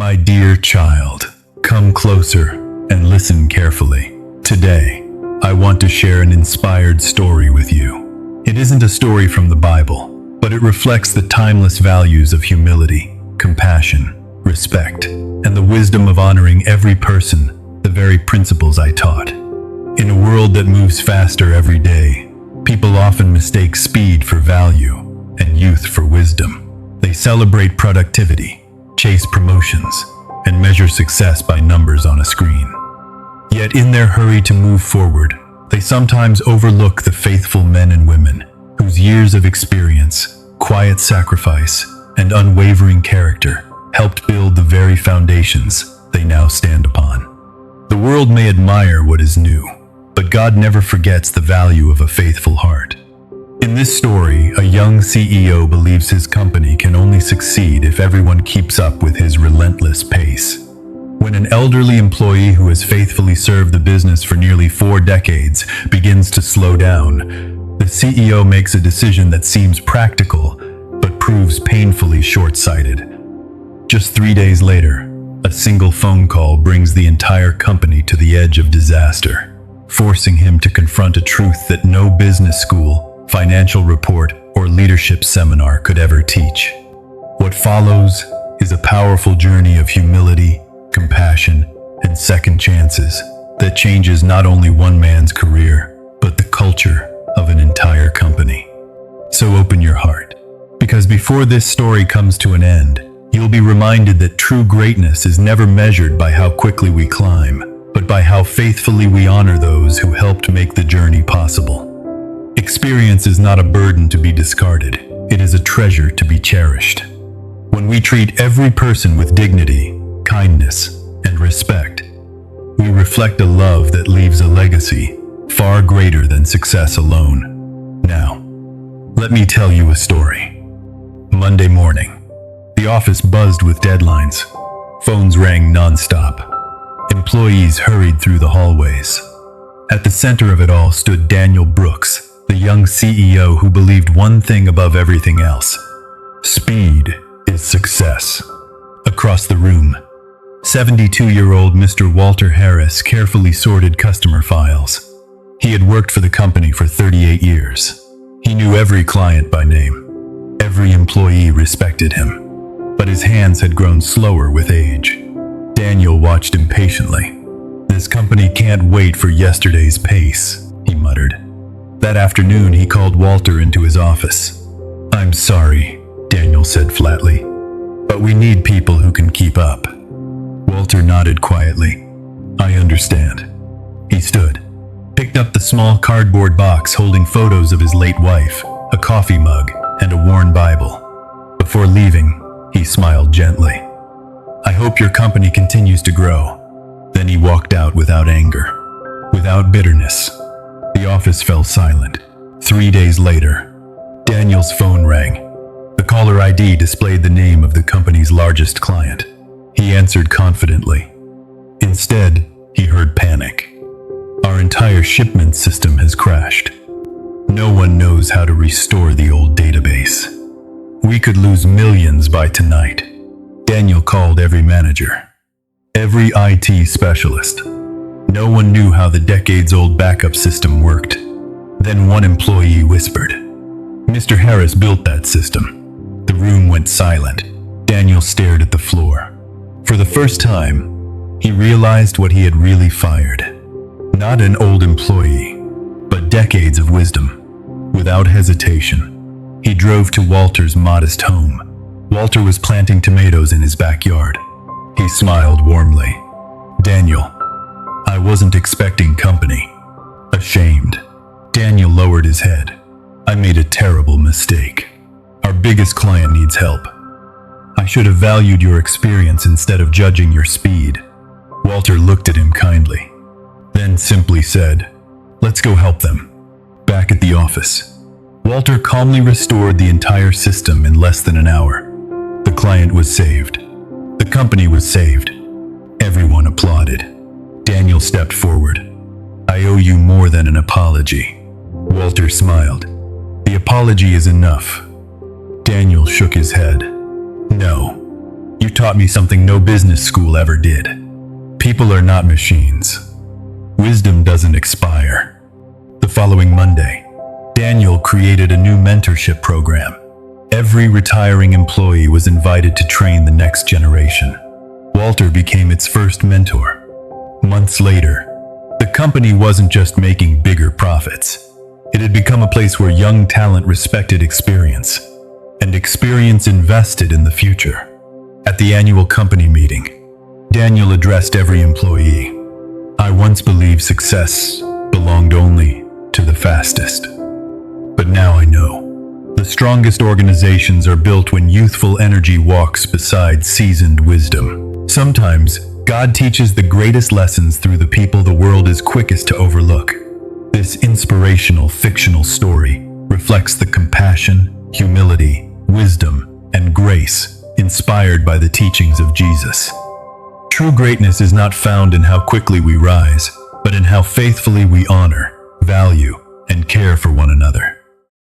My dear child, come closer and listen carefully. Today, I want to share an inspired story with you. It isn't a story from the Bible, but it reflects the timeless values of humility, compassion, respect, and the wisdom of honoring every person, the very principles I taught. In a world that moves faster every day, people often mistake speed for value and youth for wisdom. They celebrate productivity, chase promotions, and measure success by numbers on a screen. Yet in their hurry to move forward, they sometimes overlook the faithful men and women whose years of experience, quiet sacrifice, and unwavering character helped build the very foundations they now stand upon. The world may admire what is new, but God never forgets the value of a faithful heart. In this story, a young CEO believes his company can only succeed if everyone keeps up with his relentless pace. When an elderly employee who has faithfully served the business for nearly 4 decades begins to slow down, the CEO makes a decision that seems practical, but proves painfully short-sighted. Just 3 days later, a single phone call brings the entire company to the edge of disaster, forcing him to confront a truth that no business school, financial report, or leadership seminar could ever teach. What follows is a powerful journey of humility, compassion, and second chances that changes not only one man's career, but the culture of an entire company. So open your heart, because before this story comes to an end, you'll be reminded that true greatness is never measured by how quickly we climb, but by how faithfully we honor those who helped make the journey possible. Experience is not a burden to be discarded. It is a treasure to be cherished. When we treat every person with dignity, kindness, and respect, we reflect a love that leaves a legacy far greater than success alone. Now, let me tell you a story. Monday morning, the office buzzed with deadlines. Phones rang non-stop. Employees hurried through the hallways. At the center of it all stood Daniel Brooks, the young CEO who believed one thing above everything else: speed is success. Across the room, 72-year-old Mr. Walter Harris carefully sorted customer files. He had worked for the company for 38 years. He knew every client by name. Every employee respected him. But his hands had grown slower with age. Daniel watched impatiently. "This company can't wait for yesterday's pace," he muttered. That afternoon, he called Walter into his office. "I'm sorry," Daniel said flatly, "but we need people who can keep up." Walter nodded quietly. "I understand." He stood, picked up the small cardboard box holding photos of his late wife, a coffee mug, and a worn Bible. Before leaving, he smiled gently. "I hope your company continues to grow." Then he walked out without anger, without bitterness. The office fell silent. 3 days later, Daniel's phone rang. The caller ID displayed the name of the company's largest client. He answered confidently. Instead, he heard panic. "Our entire shipment system has crashed. No one knows how to restore the old database. We could lose millions by tonight." Daniel called every manager, every IT specialist. No one knew how the decades-old backup system worked. Then one employee whispered, "Mr. Harris built that system." The room went silent. Daniel stared at the floor. For the first time, he realized what he had really fired. Not an old employee, but decades of wisdom. Without hesitation, he drove to Walter's modest home. Walter was planting tomatoes in his backyard. He smiled warmly. "Daniel, I wasn't expecting company." Ashamed, Daniel lowered his head. "I made a terrible mistake. Our biggest client needs help. I should have valued your experience instead of judging your speed." Walter looked at him kindly, then simply said, "Let's go help them." Back at the office, Walter calmly restored the entire system in less than an hour. The client was saved. The company was saved. Everyone applauded. Daniel stepped forward. "I owe you more than an apology." Walter smiled. "The apology is enough." Daniel shook his head. "No, You taught me something no business school ever did. People are not machines. Wisdom doesn't expire. The following Monday, Daniel created a new mentorship program. Every retiring employee was invited to train the next generation. Walter became its first mentor. Months later, the company wasn't just making bigger profits. It had become a place where young talent respected experience, and experience invested in the future. At the annual company meeting, Daniel addressed every employee. I once believed success belonged only to the fastest. But now I know. The strongest organizations are built when youthful energy walks beside seasoned wisdom. Sometimes, God teaches the greatest lessons through the people the world is quickest to overlook. This inspirational, fictional story reflects the compassion, humility, wisdom, and grace inspired by the teachings of Jesus. True greatness is not found in how quickly we rise, but in how faithfully we honor, value, and care for one another.